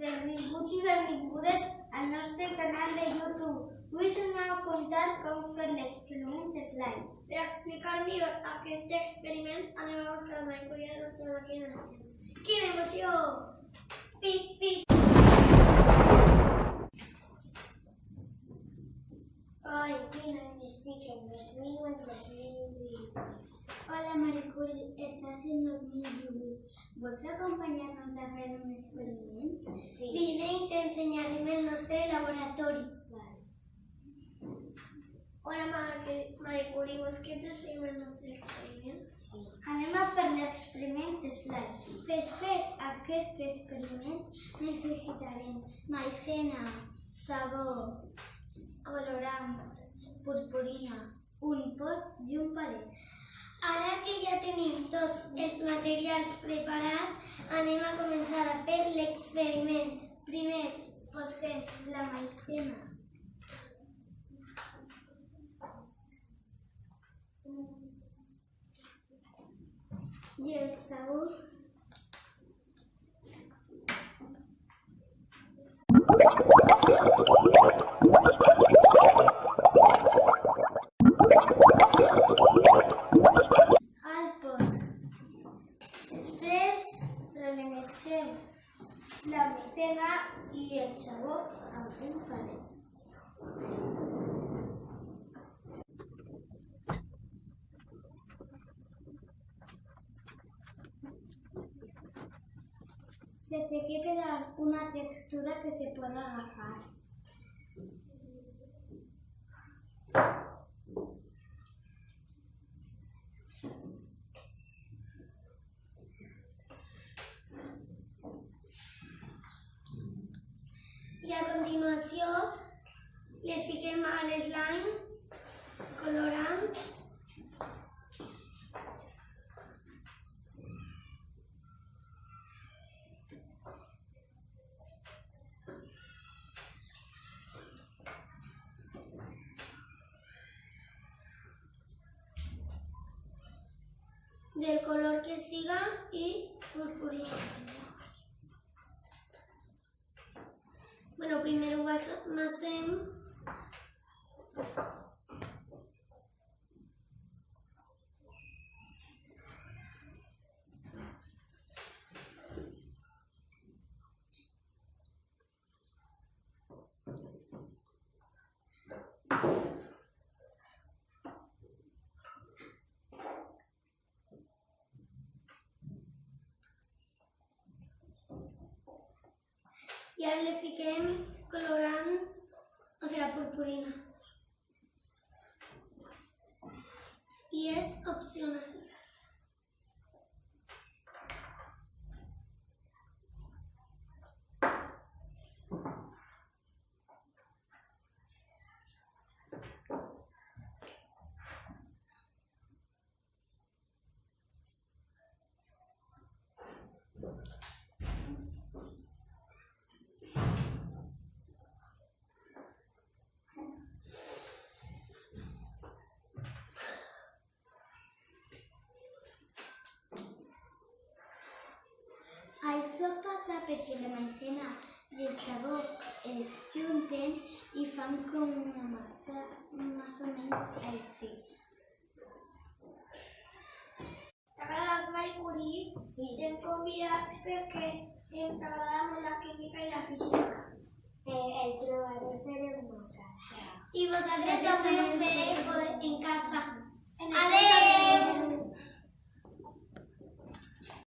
Benvinguts i benvingudes al nostre canal de YouTube. Avui us anem a contar com fer l'experiment slime. Per explicar millor aquest experiment, anem a buscar la Marie Curie a la nostra màquina de temps. Quina emoció! Pic, pic! Hoy, quin any estic en 2000 o en 2020? Hola Marie Curie, estàs en 2018. Vols acompanyar-nos a fer un experiment? Sí. Vine i t'ensenyarem el nostre laboratori. Hola Marie Curie, vols que t'ensenyem el nostre experiment? Sí. Anem a fer l'experiment slime. Per fer aquest experiment necessitarem maicena, sabó, colorant, purpurina, un pot i un palet. Ara que ja tenim tots els materials preparats, anem a començar a fer l'experiment. Primer posem la maicena i el sabó. Al pot. Després remenegem la maicena i el sabó amb un palet. Se té que quedar una textura que se pueda agafar. I a continuació li fiquem a l'slime colorant del color que siga i purpurina. Bueno, primer ho amasem. I ara li fiquem colorant, o sigui, purpurina. I és opcional. Això passa perquè la maicena i el sabó es junten i fan com una massa més o menys així. T'ha agradat Marie Curie? Sí. T'hem convidat perquè t'agrada molt la química i la física. El trobaré per una casa. I vosaltres també